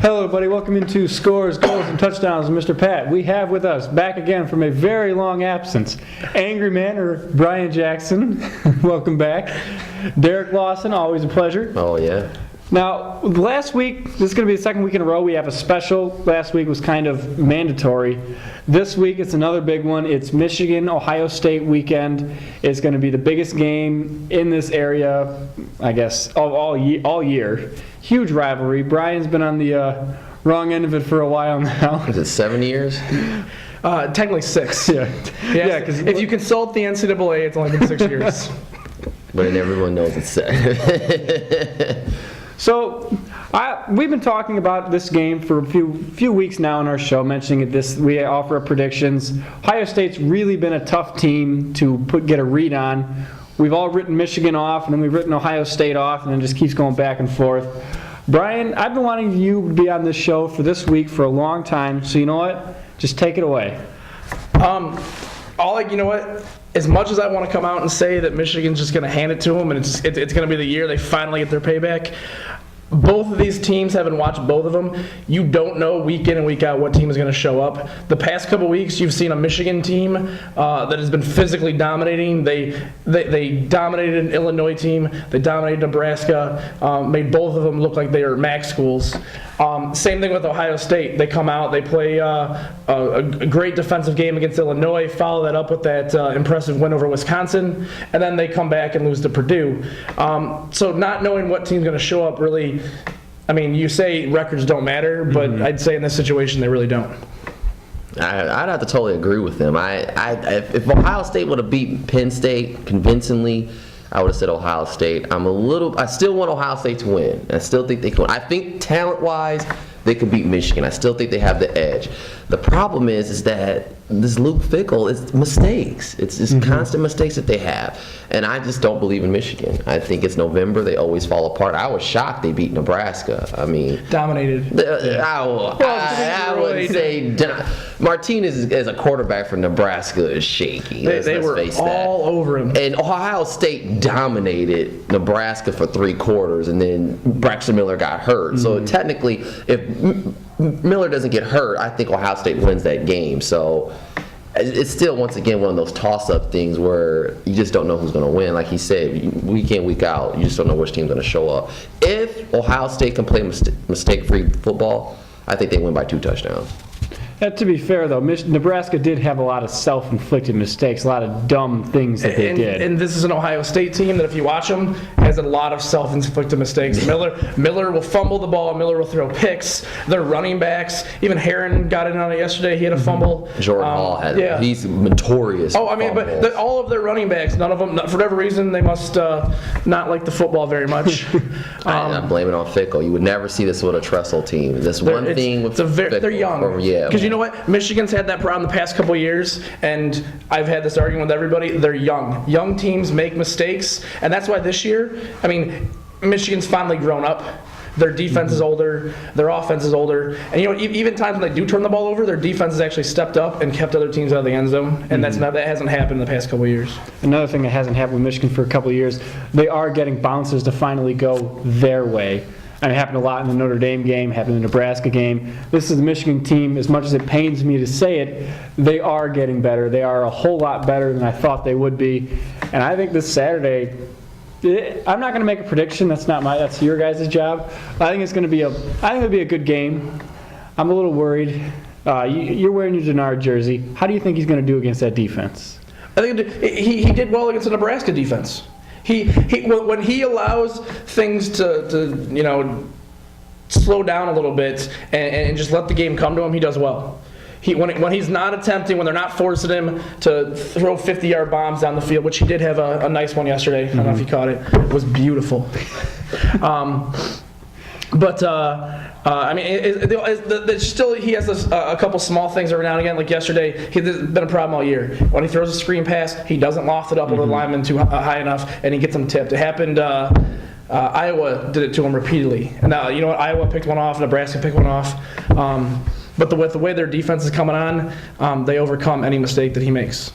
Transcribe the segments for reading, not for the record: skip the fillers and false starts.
Hello, everybody. Welcome into Scores, Goals, and Touchdowns with Mr. Pat. We have with us, back again from a very long absence, Angry Man, or Brian Jackson. Welcome back. Derrick Lawson, always a pleasure. Oh, yeah. Now, last week, this is going to be the second week in a row, we have a special. Last week was kind of mandatory. This week, it's another big one. It's Michigan-Ohio State weekend. It's going to be the biggest game in this area, I guess, all year. Huge rivalry. Brian's been on the wrong end of it for a while now. Is it 7 years? Technically 6. Yeah. Yeah, because if you consult the NCAA, it's only been 6 years. But everyone knows it's 7. So, we've been talking about this game for a few weeks now on our show, mentioning it. We offer up predictions. Ohio State's really been a tough team to get a read on. We've all written Michigan off, and then we've written Ohio State off, and then it just keeps going back and forth. Brian, I've been wanting you to be on this show for this week for a long time, so you know what? Just take it away. You know what? As much as I want to come out and say that Michigan's just going to hand it to them, and it's going to be the year they finally get their payback, both of these teams, having watched both of them, you don't know week in and week out what team is going to show up. The past couple weeks, you've seen a Michigan team that has been physically dominating. They dominated an Illinois team. They dominated Nebraska, made both of them look like they are MAC schools. Same thing with Ohio State. They come out, they play a great defensive game against Illinois, follow that up with that impressive win over Wisconsin, and then they come back and lose to Purdue. So not knowing what team's going to show up really, I mean, you say records don't matter, but I'd say in this situation they really don't. I'd have to totally agree with them. If Ohio State would have beaten Penn State convincingly, I would have said Ohio State. I still want Ohio State to win. I still think they can win. I think talent-wise, they could beat Michigan. I still think they have the edge. The problem is that this Luke Fickell, it's mistakes. It's just constant mistakes that they have. And I just don't believe in Michigan. I think it's November. They always fall apart. I was shocked they beat Nebraska. I mean, dominated. I would say Martinez as a quarterback for Nebraska is shaky. They were all over him. And Ohio State dominated Nebraska for 3 quarters, and then Braxton Miller got hurt. So technically, if Miller doesn't get hurt, I think Ohio State wins that game. So it's still, once again, one of those toss-up things where you just don't know who's going to win. Like he said, week in, week out, you just don't know which team's going to show up. If Ohio State can play mistake-free football, I think they win by 2 touchdowns. To be fair, though, Nebraska did have a lot of self-inflicted mistakes, a lot of dumb things that they did. And this is an Ohio State team that, if you watch them, has a lot of self-inflicted mistakes. Miller will fumble the ball. Miller will throw picks. Their running backs, even Herron got in on it yesterday. He had a fumble. Jordan Hall he's notorious. Oh, I mean, but all of their running backs, none of them, for whatever reason, they must not like the football very much. I'm blaming it on Fickell. You would never see this with a Tressel team. This one thing with Fickell, they're young. Because you know what? Michigan's had that problem the past couple of years, and I've had this argument with everybody. They're young. Young teams make mistakes, and that's why this year, I mean, Michigan's finally grown up. Their defense is older. Their offense is older. And, you know, even times when they do turn the ball over, their defense has actually stepped up and kept other teams out of the end zone, and that hasn't happened in the past couple of years. Another thing that hasn't happened with Michigan for a couple of years, they are getting bounces to finally go their way. And it happened a lot in the Notre Dame game, happened in the Nebraska game. This is the Michigan team, as much as it pains me to say it, they are getting better. They are a whole lot better than I thought they would be. And I think this Saturday, I'm not going to make a prediction. That's your guys' job. I think it'll be a good game. I'm a little worried. You're wearing your Denard jersey. How do you think he's going to do against that defense? I think he did well against the Nebraska defense. When he allows things to slow down a little bit and just let the game come to him, he does well. When he's not attempting, when they're not forcing him to throw 50-yard bombs down the field, which he did have a nice one yesterday. I don't know if you caught it. It was beautiful. I mean, it's still, he has a couple small things every now and again. Like yesterday, there's been a problem all year. When he throws a screen pass, he doesn't loft it up over the lineman too high enough, and he gets them tipped. It happened. Iowa did it to him repeatedly. And now, you know what? Iowa picked one off. Nebraska picked one off. But with the way their defense is coming on, they overcome any mistake that he makes.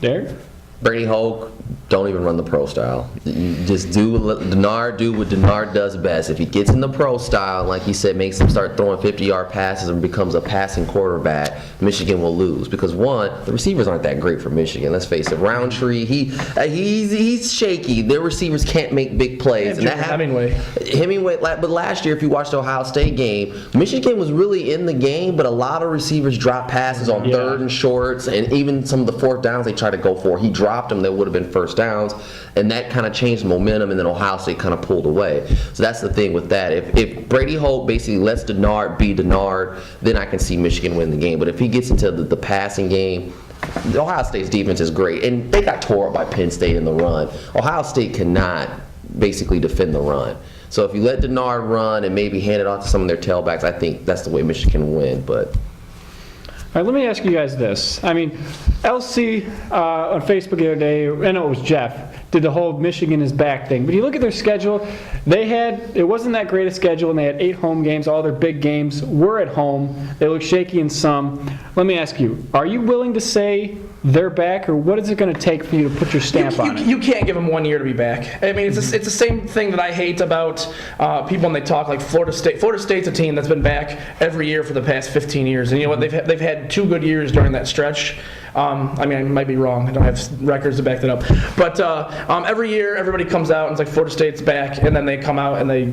Derek? Brady Hoke don't even run the pro style. You just do what Denard does best. If he gets in the pro style, like he said, makes him start throwing 50-yard passes and becomes a passing quarterback, Michigan will lose. Because one, the receivers aren't that great for Michigan. Let's face it. Roundtree, he's shaky. Their receivers can't make big plays. And that Hemingway, but last year, if you watched the Ohio State game, Michigan was really in the game, but a lot of receivers dropped passes on third and shorts, and even some of the fourth downs they tried to go for. He dropped them that would have been first downs, and that kind of changed momentum, and then Ohio State kind of pulled away. So that's the thing with that. If Brady Holt basically lets Denard be Denard, then I can see Michigan win the game. But if he gets into the passing game, the Ohio State's defense is great, and they got tore up by Penn State in the run. Ohio State cannot basically defend the run. So if you let Denard run and maybe hand it off to some of their tailbacks, I think that's the way Michigan will win. But All right, let me ask you guys this. I mean, LC on Facebook the other day, I know it was Jeff, did the whole Michigan is back thing. But you look at their schedule, it wasn't that great a schedule, and they had 8 home games. All their big games were at home. They look shaky in some. Let me ask you, are you willing to say they're back, or what is it going to take for you to put your stamp on it? You can't give them 1 year to be back. I mean, it's the same thing that I hate about people when they talk like Florida State. Florida State's a team that's been back every year for the past 15 years. And you know what? They've had 2 good years during that stretch. I mean, I might be wrong. I don't have records to back that up. But every year, everybody comes out and it's like Florida State's back, and then they come out and they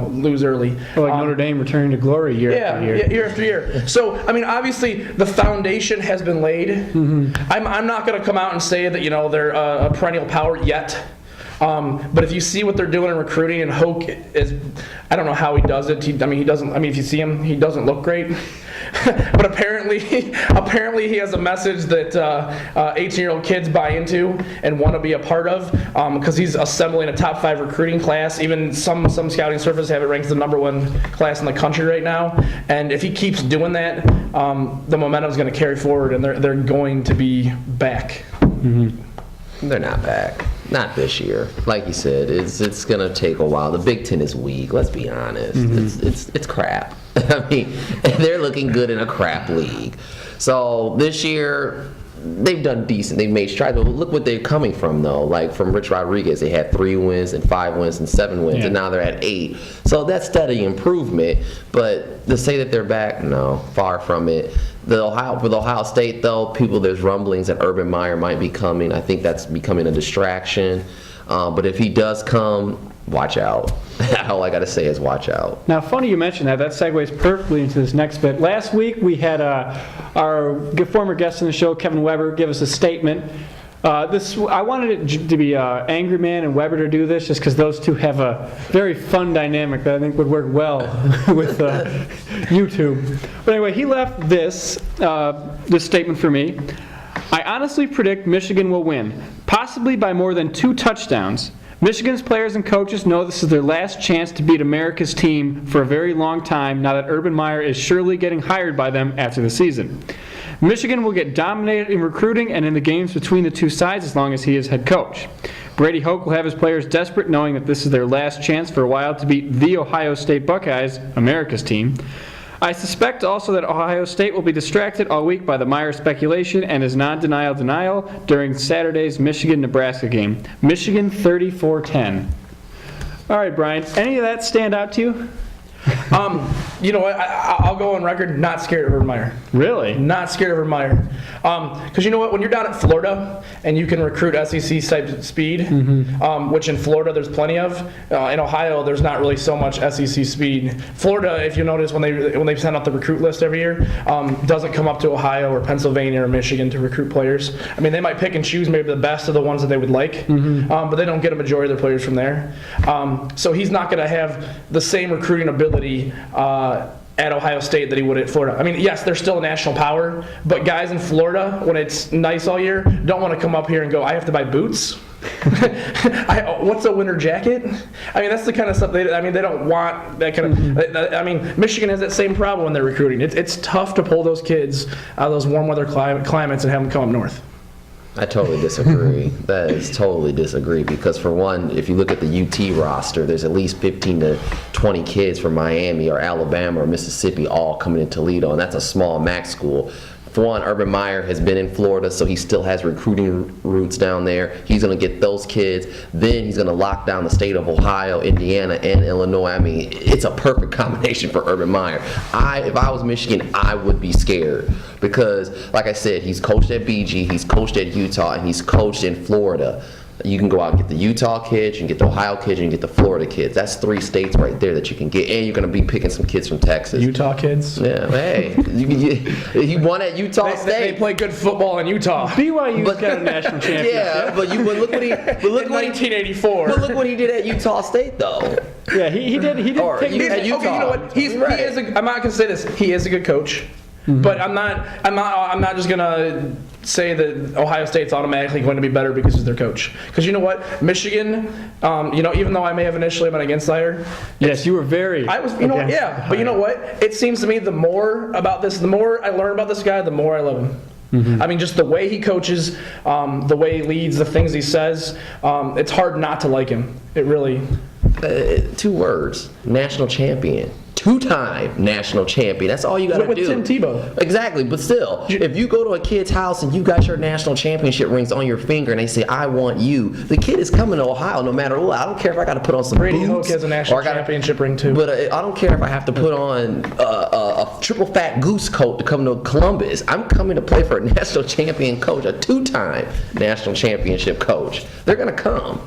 lose early. Like Notre Dame returning to glory year after year. Yeah, year after year. So, I mean, obviously, the foundation has been laid. Mm-hmm. I'm not going to come out and say that, they're a perennial power yet. But if you see what they're doing in recruiting, and Hoke is, I don't know how he does it. If you see him, he doesn't look great. But apparently he has a message that 18-year-old kids buy into and want to be a part of, because he's assembling a top 5 recruiting class. Even some scouting services have it ranked as the #1 class in the country right now. And if he keeps doing that, the momentum is going to carry forward, and they're going to be back. Mm-hmm. They're not back. Not this year. Like you said, it's going to take a while. The Big Ten is weak. Let's be honest. Mm-hmm. It's crap. I mean, they're looking good in a crap league. So this year, they've done decent. They've made strides. But look what they're coming from, though. Like from Rich Rodriguez, they had 3 wins and 5 wins and 7 wins, and now they're at 8. So that's steady improvement. But to say that they're back, no, far from it. With Ohio State, though, there's rumblings that Urban Meyer might be coming. I think that's becoming a distraction. But if he does come, watch out. All I got to say is watch out. Now, funny you mentioned that. That segues perfectly into this next bit. Last week, we had our former guest on the show, Kevin Weber, give us a statement. I wanted it to be Angry Man and Weber to do this, just because those two have a very fun dynamic that I think would work well with YouTube. But anyway, he left this statement for me. I honestly predict Michigan will win, possibly by more than 2 touchdowns. Michigan's players and coaches know this is their last chance to beat America's team for a very long time, now that Urban Meyer is surely getting hired by them after the season. Michigan will get dominated in recruiting and in the games between the 2 sides as long as he is head coach. Brady Hoke will have his players desperate, knowing that this is their last chance for a while to beat the Ohio State Buckeyes, America's team. I suspect also that Ohio State will be distracted all week by the Meyer speculation and his non-denial denial during Saturday's Michigan-Nebraska game. Michigan 34-10. All right, Brian, any of that stand out to you? You know what? I'll go on record, not scared of Urban Meyer. Really? Not scared of Urban Meyer. Because you know what? When you're down at Florida and you can recruit SEC type speed, which in Florida there's plenty of, in Ohio there's not really so much SEC speed. Florida, if you notice, when they send out the recruit list every year, doesn't come up to Ohio or Pennsylvania or Michigan to recruit players. I mean, they might pick and choose maybe the best of the ones that they would like, but they don't get a majority of their players from there. So he's not going to have the same recruiting ability at Ohio State that he would at Florida. I mean, yes, they're still a national power, but guys in Florida, when it's nice all year, don't want to come up here and go, I have to buy boots. What's a winter jacket? I mean, that's the kind of stuff they don't want that kind of. I mean, Michigan has that same problem when they're recruiting. It's tough to pull those kids out of those warm weather climates and have them come up north. I totally disagree. That is totally disagree, because for one, if you look at the UT roster, there's at least 15 to 20 kids from Miami or Alabama or Mississippi all coming to Toledo, and that's a small MAC school. for one, Urban Meyer has been in Florida, so he still has recruiting roots down there. He's going to get those kids. Then he's going to lock down the state of Ohio, Indiana, and Illinois. I mean, it's a perfect combination for Urban Meyer. If I was Michigan, I would be scared because, like I said, he's coached at BG, he's coached at Utah, and he's coached in Florida. You can go out and get the Utah kids, you can get the Ohio kids, you can get the Florida kids. That's 3 states right there that you can get, and you're going to be picking some kids from Texas. Utah kids. Yeah, hey, he won at Utah State. They play good football in Utah. BYU's got a national championship. Yeah, but look what he. But look In what 1984. But look what he did at Utah State, though. Yeah, he did. He did. Or Take you- it. at Utah. Okay, you know what? He Right. is. I'm not gonna say this. He is a good coach, but I'm not just gonna say that Ohio State's automatically going to be better because he's their coach. Because you know what, Michigan. Even though I may have initially been against Zaire, Yes, you were very. I was. You know what? against Yeah, but you know what? It seems to me the more I learn about this guy, the more I love him. I mean, just the way he coaches, the way he leads, the things he says. It's hard not to like him. It really. 2 words: national champion. 2-time national champion. That's all you got to With do. Tim Tebow. Exactly, but still, if you go to a kid's house and you got your national championship rings on your finger and they say, "I want you," the kid is coming to Ohio no matter what. I don't care if I got to put on some Brady boots. Hoke has a national or I gotta- championship ring too. But I don't care if I have to put on a triple fat goose coat to come to Columbus. I'm coming to play for a national champion coach, a 2-time national championship coach. They're going to come.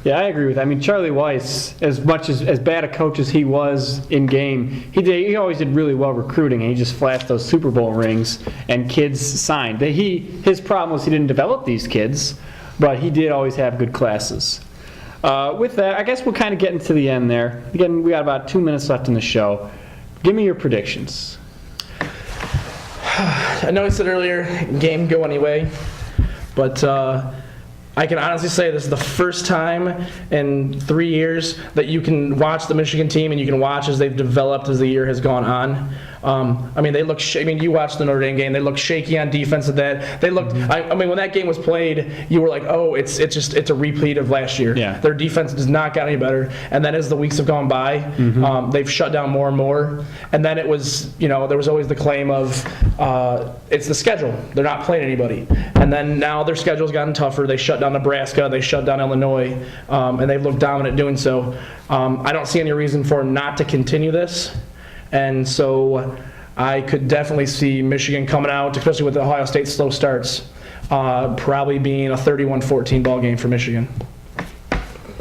Yeah, I agree with that. I mean, Charlie Weiss, as much as bad a coach as he was in game, he always did really well recruiting, and he just flashed those Super Bowl rings, and kids signed. His problem was he didn't develop these kids, but he did always have good classes. With that, I guess we're kind of getting to the end there. Again, we got about 2 minutes left in the show. Give me your predictions. I know I said earlier, game go anyway, but I can honestly say this is the first time in 3 years that you can watch the Michigan team and you can watch as they've developed as the year has gone on. I mean, they look. You watched the Notre Dame game. They looked shaky on defense. At that, they looked. I mean, when that game was played, you were like, "Oh, it's a repeat of last year." Yeah. Their defense does not get any better. And then as the weeks have gone by, they've shut down more and more. And then it was, there was always the claim of it's the schedule. They're not playing anybody. And then now their schedule's gotten tougher. They shut down Nebraska. They shut down Illinois, and they've looked dominant doing so. I don't see any reason for not to continue this. And so I could definitely see Michigan coming out, especially with Ohio State's slow starts, probably being a 31-14 ball game for Michigan.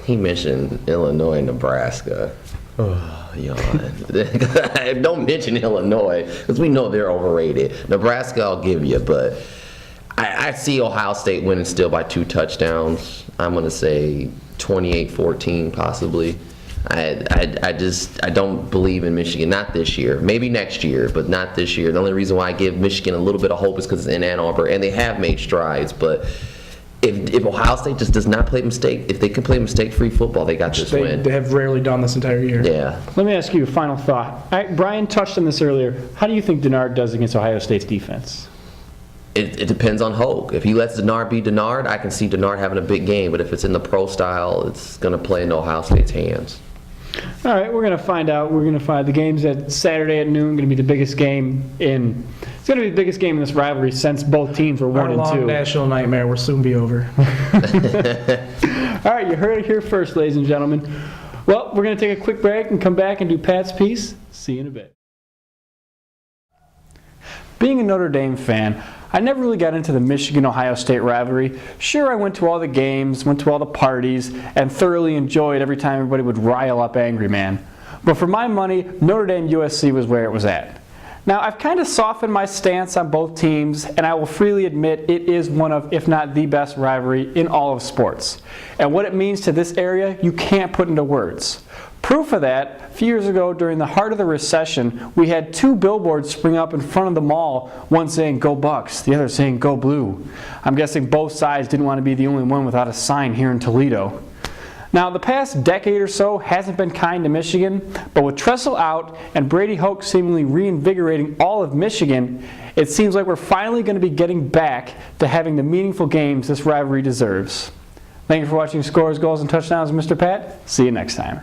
He mentioned Illinois and Nebraska. Oh, yawn. Don't mention Illinois, because we know they're overrated. Nebraska, I'll give you, but I see Ohio State winning still by 2 touchdowns. I'm going to say 28-14 possibly. I don't believe in Michigan. Not this year. Maybe next year, but not this year. The only reason why I give Michigan a little bit of hope is because it's in Ann Arbor, and they have made strides. But if Ohio State just does not play if they can play mistake-free football, they got this win. They have rarely done this entire year. Yeah. Let me ask you a final thought. Brian touched on this earlier. How do you think Denard does against Ohio State's defense? It depends on Hoke. If he lets Denard be Denard, I can see Denard having a big game. But if it's in the pro style, it's going to play into Ohio State's hands. All right, we're going to find out. We're going to find the game's at Saturday at noon. Going to be the biggest game It's going to be the biggest game in this rivalry since both teams were 1 Our and long 2. national nightmare will soon be over. All right, you heard it here first, ladies and gentlemen. Well, we're going to take a quick break and come back and do Pat's piece. See you in a bit. Being a Notre Dame fan, I never really got into the Michigan-Ohio State rivalry. Sure, I went to all the games, went to all the parties, and thoroughly enjoyed every time everybody would rile up Angry Man. But for my money, Notre Dame USC was where it was at. Now, I've kind of softened my stance on both teams, and I will freely admit it is one of, if not the best rivalry in all of sports. And what it means to this area, you can't put into words. Proof of that, a few years ago during the heart of the recession, we had 2 billboards spring up in front of the mall, one saying "Go Bucks," the other saying "Go Blue." I'm guessing both sides didn't want to be the only one without a sign here in Toledo. Now, the past decade or so hasn't been kind to Michigan, but with Tressel out and Brady Hoke seemingly reinvigorating all of Michigan, it seems like we're finally going to be getting back to having the meaningful games this rivalry deserves. Thank you for watching Scores, Goals, and Touchdowns, Mr. Pat. See you next time.